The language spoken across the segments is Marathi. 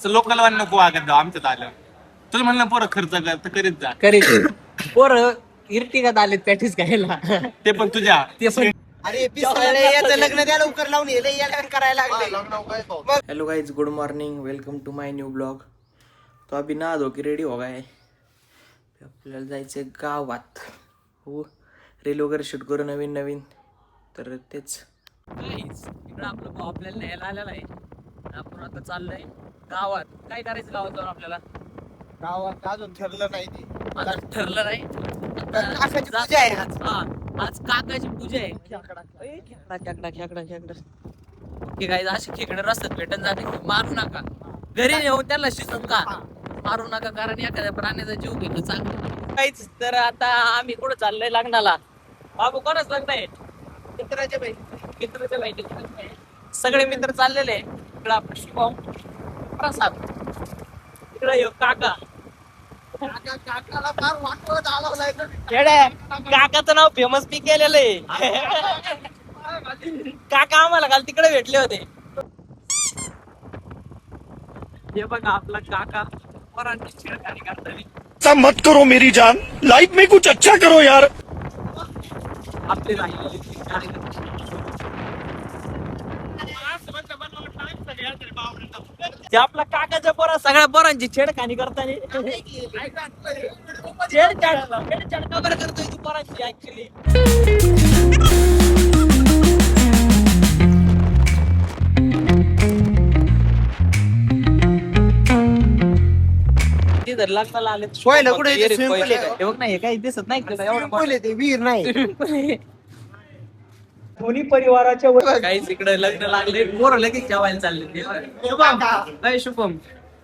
असं लोकल वान नको वागत जाऊ आमच्यात आलं. तुला म्हणलं पोरं खर्च कर तर करीत जा. करीत पोरं इर्टिगात आलेत पॅटीस खायला. ते पण तुझ्या ते पण अरे याचं लग्न द्या लवकर लावून करायला लागले. Hello guys, good morning, welcome to my new blog. तो अभी नहा धो के रेडी हो गए. आपल्याला जायचं गावात. हो, रील वगैरे शूट करू नवीन नवीन. तर तेच इकडं आपलं भाऊ आपल्याला न्यायला आलेला आहे. आपण आता चाललंय गावात. काय करायचं गावात जाऊन आपल्याला? गावात अजून ठरलं नाही ते. अजून ठरलं नाही. काकाची पूजा आहे आज. आज काकाची पूजा आहे. खेकडा. ओके गाईज, असे खेकडे रस्त्यात भेटून जाते. मारू नका, घरी नेऊन त्याला शिजून का मारू नका, कारण एखाद्या प्राण्याचा जीव घेणं चांगलं काहीच. तर आता आम्ही कुठं चाललोय लग्नाला. बाबू कोणाच लग्न आहे? मित्राच्या बाई. सगळे मित्र चाललेले. इकडं आपलं शिवम, प्रसाद, इकडे काका. काकाला फार वाटवत आला. काकाचं नाव फेमस पी केलेलं आहे. काका आम्हाला काल तिकडे भेटले होते. हे बघा आपला काका पोरांची छेडखानी करताना. मत करो मेरी जान, लाइफ में कुछ अच्छा करो यार. आपले ते आपला काकाच्या पोरा सगळ्या पोरांची छेडखानी करताना. छेडछाड का बरं करतोय तू पोरांची ऍक्च्युली? लग्नाला आले सोयला कुठे आहे ते? swimming pool आहे का? हे बघ ना, हे काही दिसत नाही का एवढं Swimming pool आहे ते, विहीर नाही. दोन्ही परिवाराच्या काहीच इकडे लग्न लागले. पोरं लगेच जेवायला चालले. शुभम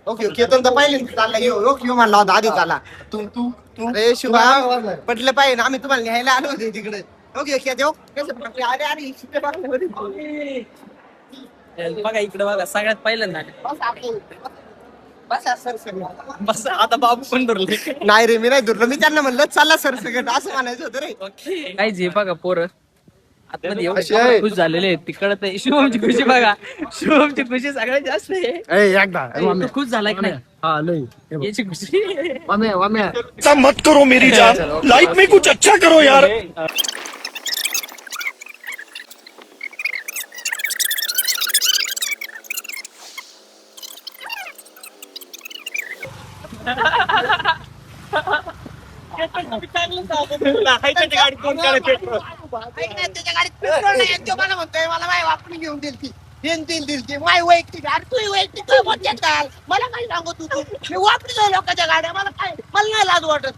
ओके केतन तर पहिले चालला घेऊ म्हणला होता आधी चाला. तू अरे शुभम पटलं पाहिजे ना, आम्ही तुम्हाला न्यायला आलो होते तिकडे. ओके देऊ बघा इकडे बघा, सगळ्यात पहिल्यांदा बस. आता बाबू पण धरले. नाही रे, मी नाही धरलं. मी त्यांना म्हणलं चला सर सगळं असं म्हणायचं होतं रे. काय जे बघा पोरं आतमध्ये एवढे खुश झालेले आहेत. तिकडे शिवमची खुशी बघा. शिवमची खुशी सगळ्यात जास्त आहे. खुश झाला की नाही याची खुशी? मत करो मेरी जान, लाइफ में कुछ अच्छा करो यार. मला म्हणतोय मला माय वापरून घेऊन दिल ती माय वैयक्तिक गाडी. तू वैयक्तिक मला काय सांगू तू मी वापरतो लोकांच्या गाड्या. मला नाही लाज वाटत.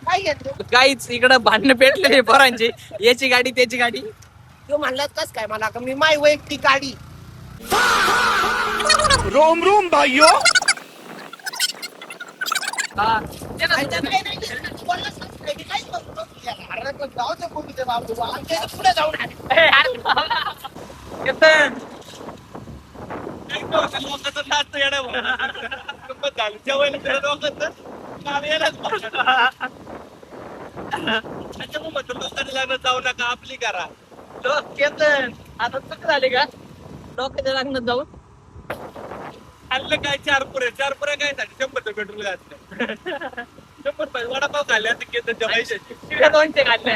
काय घेतो काहीच इकडं भांडणं पेटले पोरांची. याची गाडी त्याची गाडी. तू म्हणलास कस काय मला का मी माय वैयक्तिक गाडी. रोम रोम भाइयों. पुढे जाऊन जाऊ नका, आपली करा. केतन आता चुक झाली का डोक्याच्या लग्नात जाऊन? आणलं काय 4 पुऱ्या काय साठी 100 पेट्रोल घातलं. 100 रुपये वडापाव खाल्ले असते केतनच्या पैशाचे. 200 घातले.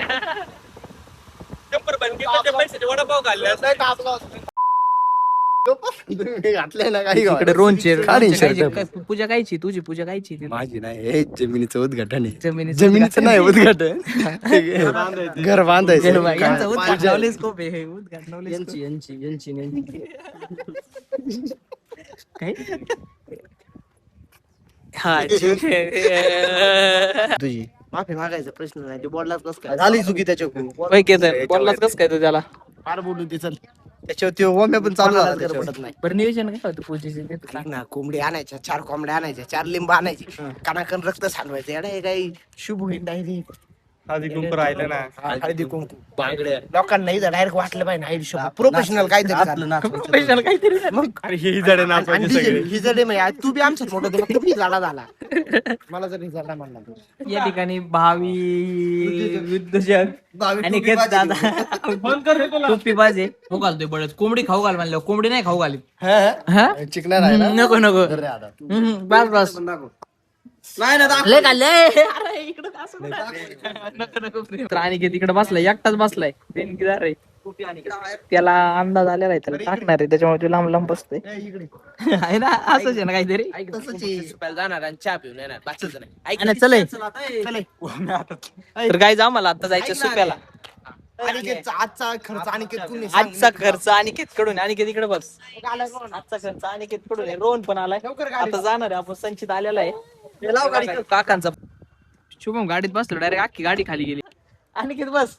100 रुपये केतनच्या पैशाचे वडापाव खाल्ले असते. घातले ना काही इकडे रोनचे पूजा कायची? तुझी पूजा कायची? माझी नाही, हे जमिनीचं उद्घाटन आहे. जमिनीचं नाही उद्घाटन, घर बांधायचं. स्कोप आहे उद्घाटन. काय हा तुझी माफी मागायचा प्रश्न नाही. ते बोललाच कस काय झाली चुकी त्याच्याकडून. बोललास कस काय तू त्याला? फार बोलू ते. चल त्याच्यावर ते ओम्या पण चालू झाला पडत नाही. बरं नियोजन काय होतं पूजेचे? ना कोंबडी आणायच्या, 4 कोंबड्या आणायच्या, 4 लिंब आणायची, कानाकन रक्त सांडवायचं. एवढा हे काही शुभ होईल नाही. आधी कुंकू राहिलं ना. हळदी कुंकू बांगड्या लोकांना इथं डायरेक्ट वाटलं पाहिजे आयुष्य प्रोफेशनल काहीतरी झालं. प्रोफेशनल काहीतरी मग अरे हे जडे ना आणि ही जडे म्हणजे तू बी आमच्यात मोठं होतं, तू बी झाला झाला मला जर झाला म्हणला तू. या ठिकाणी भावी उद्योजक आणि दादा टोपी बाजे खाऊ घालतोय बळच कोंबडी खाऊ घाल म्हणलं कोंबडी नाही खाऊ घाली चिकणार आहे ना? नको नको बस बस नाही ना लय खाल्ले अरे इकडं का असं नको नको तर अनिकेत तिकडे बसलाय एकटाच बसलाय देणगीदार आहे त्याला अंदाज आलेला आहे त्याला टाकणार आहे त्याच्यामुळे तो लांब लांब बसतोय आहे ना असंच आहे ना काहीतरी जाणार आणि चहा पिऊन येणार बाकीचं नाही. आणि चल चले. तर काय जा मला आता जायचं सुप्याला अनिकेतचा आजचा खर्च अनिकेत कुणी आजचा खर्च अनिकेत कडून अनिकेत इकडे बघ आजचा खर्च अनिकेत कडून आहे रोहन पण आलाय आता जाणार आहे आपण संचित आलेला आहे काकांचा शुभम गाडीत बसलो डायरेक्ट अख्खी गाडी खाली गेली अनिकेत बस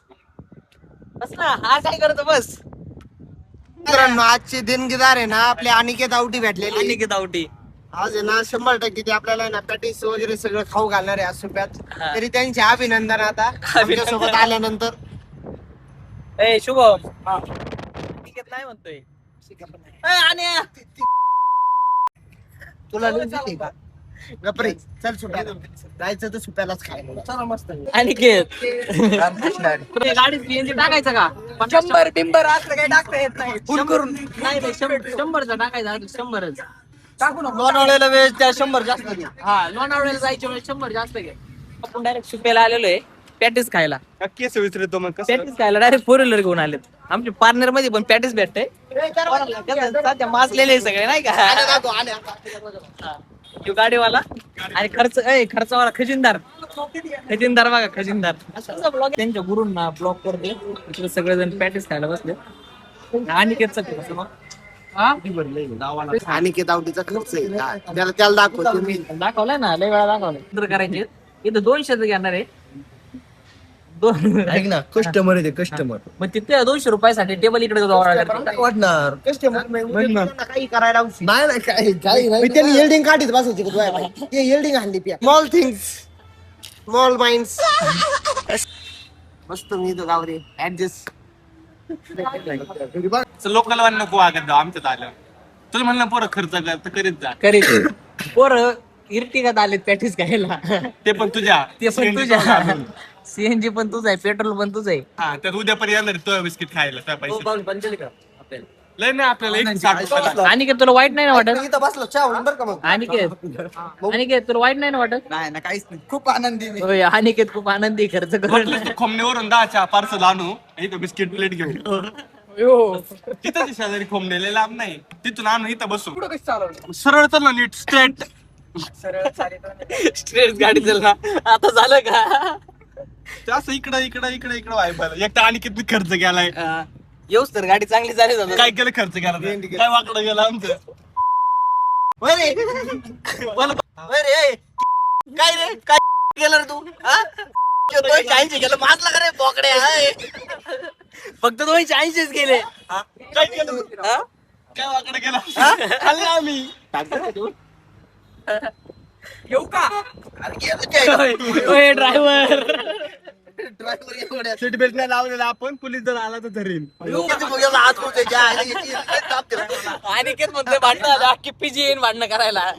बस ना हा काय करतो बस मित्रांनो आजचे देणगीदार आहे ना आपले अनिकेत आवटी भेटलेले. अनिकेत आवटी आज आहे ना 100% ते आपल्याला ना पॅटीस वगैरे सगळं खाऊ घालणार आहे आज सुप्यात. हा. तरी त्यांचे अभिनंदन आता आमच्यासोबत आल्यानंतर. ए शुभम अनिकेत नाही म्हणतोय ए, आणि तुला लिहून देते का? गप्रे चल सुप्या जायचं तर सुप्यालाच खायला चला मस्त. अनिकेत गाडीत सीएनजी टाकायचं का 100 बिंबर असलं काही टाकता येत नाही फुल करून नाही 100चा टाकायचा 100च टाकू ना लोणावळ्याला वेळ त्या 100 जास्त घे. हा लोणावळ्याला जायच्या वेळेस 100 जास्त घे आपण डायरेक्ट सुप्याला आलेलो आहे पॅटीस खायला केस विचारतो मग कसं पॅटीस खायला डायरेक्ट 4 व्हीलर घेऊन आलेत आमच्या पार्टनर मध्ये पण पॅटीस भेटतंय मासलेले सगळे नाही का यो गाडीवाला आणि खर्चवाला खजिनदार बघा खजिनदार त्यांच्या गुरूंना ब्लॉक करते इकडे सगळेजण पॅटीस खायला बसले अनिकेतचा खर्च मग अनिकेत आवटीचा खर्च आहे त्याला दाखव तुम्ही. दाखवलाय ना लय वेळा दाखवलाय करायचे इथं 200 घेणार आहे ऐक ना कस्टमर आहे ते कस्टमर मग तिथे 200 रुपयासाठी टेबल इकडे वाटणार कस्टमर काही करायला नाही काही नाही त्यांनी येल्डिंग काढीत बसायची ते येल्डिंग आणली पिया स्मॉल थिंग्स स्मॉल माइंड्स मस्त मी तो गावरे ऍडजस्ट लोकांना नको वागत जाऊ आमच्यात आलं तुला म्हणलं पोरं खर्च कर तर करीत जा करीत पोरं इर्टिगात आलेत पॅटीस खायला ते पण तुझ्या ते पण तुझ्या सीएनजी पण तुझं आहे पेट्रोल पण तुझं आहे हा तर उद्या पण येणार तो बिस्किट खायला त्या पैसे लय नाही आपल्याला 160 रुपयाला. अनिकेत तुला वाईट नाही ना वाटत इथं बसलो चहा होऊन बरं का मग अनिकेत तुला वाईट नाही ना वाटत नाही ना काहीच नाही खूप आनंदी मी. होय अनिकेत खूप आनंदी खर्च करून खोमणीवरून 10 पार्सल आणू इथं बिस्किट प्लेट घेऊन तिथं शेजारी खोमणेले लांब नाही तिथून आणू इथं बसू सरळ तर ना नीट स्ट्रेट स्ट्रेस गाडी चल ना आता झालं का असं इकडं व्हायला एक तर आणि किती खर्च केलाय येऊस तर गाडी चांगली चालली जात काय केलं खर्च केला काय वाकडं गेलं आमचं काय रे काय केलं रे तू 280 गेलं मारला का रे बोकड्या फक्त 280 गेले काय केलं काय वाकडं गेलं खाल्लं आम्ही येऊ का ड्रायव्हर सीट बेल्ट नाही लावलेला आपण पोलीस जर आला तर धरीन अनिकेत म्हणतोय भांडण अख्खी पीजी येईन भांडणं करायला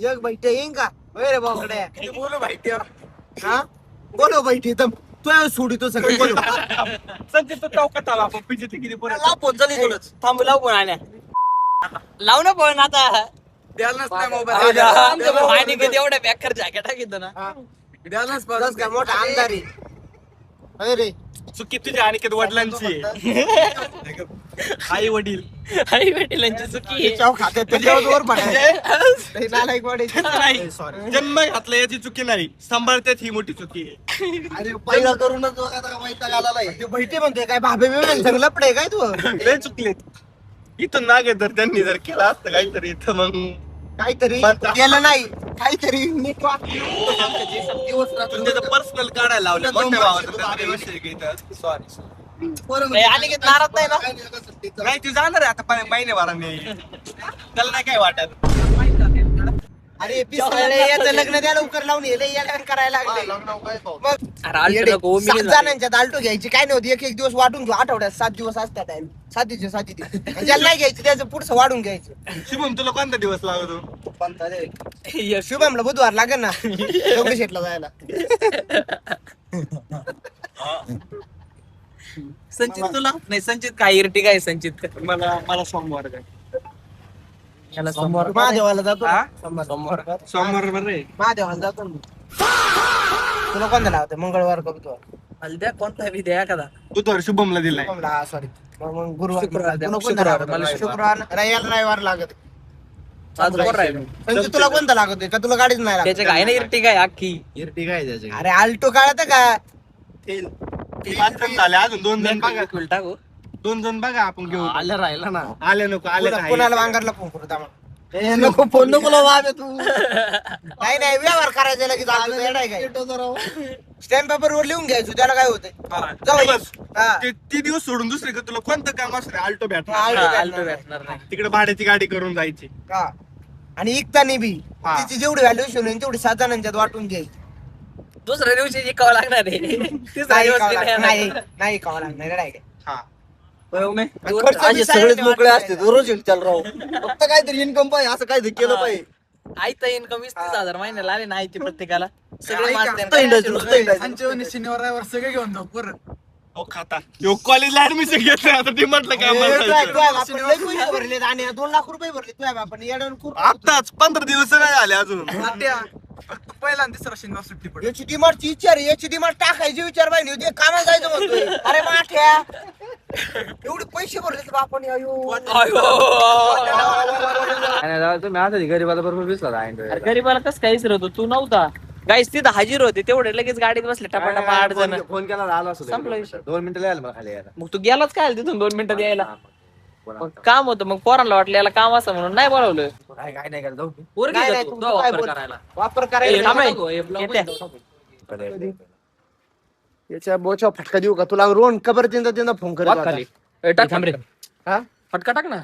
जग बैठे येईन का रे बोकड्या बोलो बैठे हा बोलो बैठे तर तू सोडितो सगळं बोलो संजय तो चौकात आला आपण पिजे किती पोरं लाव फोन चल इथूनच थांब लाव पण आल्या लाव ना पण आता अनिकेत एवढ्या बॅकर जॅकेट घेतो ना मोठा आमदारी अरे चुकी तुझ्या आणि किती वडिलांची आई वडील वडिलांची चुकी चाव खाते त्याच्यावर पडायचे नालायक नाही जन्म घातला याची चुकी नाही सांभाळतात ही मोठी चुकी आहे अरे पहिला करूनच माहिती आला ते बैठे म्हणते काय भाभे बिबे सगळं लपडे काय तू लय चुकलेत इथं नागे तर त्यांनी जर केलं असतं काहीतरी इथं मग काहीतरी केलं नाही काहीतरी नीट पर्सनल काढायला लावलं मोठ्या भावाचं सॉरी अनिकेत नाराज नाही ना नाही तू जाणार आहे आता महिने वाराने त्याला नाही काय वाटत अरे पिसाळे याचं लग्न द्या लवकर लावून येले याला करायला लागले मग अरे आल्टो येडे, नको, मी 7 नाही जाणार. जणांच्यात आल्टो घ्यायची काय नव्हती एक दिवस वाढून घेऊ आठवड्यात 7 दिवस असतात टाइम 7 दिवस आणि ज्याला नाही घ्यायचं त्याचं पुढचं वाढून घ्यायचं शुभम तुला कोणता दिवस लागतो यश. शुभमला बुधवार लागेल ना दगडूशेठला जायला संचित तुला नाही संचित काय इरटिका आहे संचित मला सोमवार काय याला सोमवार महादेवाला जातो हा? सोमवार सोमवार बरे महादेवाला जातो ना. तुला कोणता लावते मंगळवार का बुधवार हलद्या कोणता बी द्या एखादा बुधवार शुभमला दिलाय शुभमला सॉरी मग गुरुवार शुक्रवार द्या. तुला कोणता शुक्रवार, लागतो? मला शुक्रवार रविवार लागत आज कोण राहील म्हणजे तुला कोणता लागत का तुला गाडीच नाही त्याच्या लागत काय ना इरटिका आहे अख्खी अरे आल्टो काढत का 5 जण झाले अजून 2 जण बघा टाकू 2 जण बघा आपण घेऊ आलं राहिला ना आले नको आले कोणाला वांगरला फोन करू त्यामुळे नको फोन नको लावा तू नाही नाही व्यवहार करायचा लगेच स्टॅम्प पेपर वर लिहून घ्यायचो त्याला काय होतंय जाऊ बस हा. ते दिवस सोडून दुसरे का तुला कोणतं काम असतं आल्टो भेटणार आल्टो भेटणार आल्टो नाही. भेटणार नाही तिकडे भाड्याची गाडी करून जायची हा. आणि इकतानी बी हा. तिची जेवढी व्हॅल्युएशन होईल तेवढी 7 जणांच्यात वाटून घ्यायची दुसऱ्या दिवशी जिकावं लागणार आहे तिसऱ्या नाही दिवस इकावं जिंकायला लागणार, नाही लागणार. नाही इकावं लागणार नाही काय. हा खर्च बी सगळेच मोकळे असते दररोज चल राव फक्त काहीतरी इन्कम पाहिजे असं काहीतरी केलं पाहिजे आईचा इन्कम 20-30 महिन्याला आले ना आईची प्रत्येकाला सगळे ऐका, मारते नुसतं हिंडायचं, नुसतं हिंडायचं. ओ खाता यो कॉलेजला ऍडमिशन घेतलं आता ते म्हटलं काय म्हणतायचं आपण लय पैसे भरले आणि 2 लाख रुपये भरले तुझ्या बापाने येडून खूप आताच 15 दिवस नाही झाले अजून पहिला तिसरा शनिवार सुट्टी पडली याची डिमांडची विचार याची डिमांड टाकायची विचार पाहिजे होती कामाला जायचं म्हणतोय अरे माठ्या एवढे पैसे भरले बापाने अयो तुम्ही आता गरीबाला बरोबर विसला अरे गरीबाला कसं काय विसरतो तू नव्हता गाईस तिथं हजीर होते तेवढे लगेच गाडीत बसले टपाटपा 8 जण फोन केला आला असं संपला विषय. 2 मिनिटं यायला मला खाली यायला मग तू गेलाच काय तिथून 2 मिनिटात यायला मग काम होतं मग पोरांना वाटलं याला काम असं म्हणून नाही बोलावलं काय नाही केलं जाऊ पोरगी नाही, का नाही, तू? तू जाऊ काय वापर बोल- करायला वापर ए, करायला थांब रे. नको. येते. याच्या बोचा फटका देऊ का तुला रोहन खबर तीनदा फोन करत वाक होता. खाली. ए, टाक थांब रे. हा? फटका टाक ना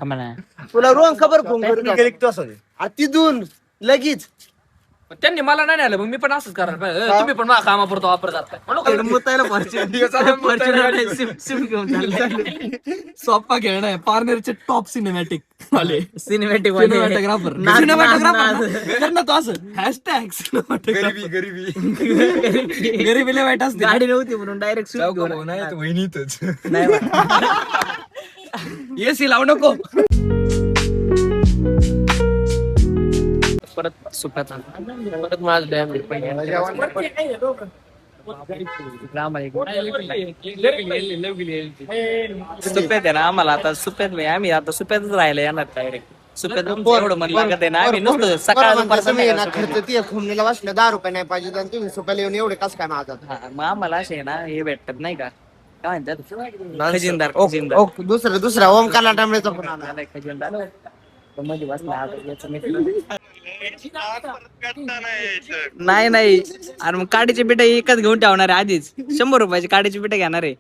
तुला रोहन खबर फोन करत होता. तो असं आणि तिथून लगेच त्यांनी मला नाही आलं मग मी पण असंच करायला पाहिजे. तुम्ही पण माझ्या कामापुरतं वापरतात सोप्पा खेळणं आहे पार्नरचे टॉप सिनेमॅटिक वाले सिनेमॅटिक सिनेमॅटोग्राफर सिनेमॅटोग्राफर ना तो असं हॅशटॅग गरीबी लय वाईट असते गाडी नव्हती म्हणून डायरेक्ट वहिनीतच एसी लावू नको परत सुपात परत माझ डॅम सुप्यात आहे ना आम्हाला आता सुप्यात नाही आम्ही आता सुप्यातच राहायला येणार डायरेक्ट सुप्यात एवढं मन लागत आहे ना आम्ही नुसतं सकाळ दुपार संध्याकाळ खर्च ते घुमणीला वाचलं 10 रुपये नाही पाहिजे आणि तुम्ही सुपायला येऊन एवढे कसं काय माझा हा, मग आम्हाला असे आहे ना हे भेटतात नाही का काय म्हणतात खजिनदार दुसरा ओमकारला टांबळेचा फोन आला आलाय खजिनदार तो मध्ये बसला आता याचा मित्र. नाही नाही अरे मग काडीची पिठा एकच घेऊन ठेवणार आहे आधीच 100 रुपयाची काडीची पिठा घेणार आहे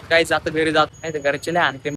काय जात घरी जात नाही घरचे आणते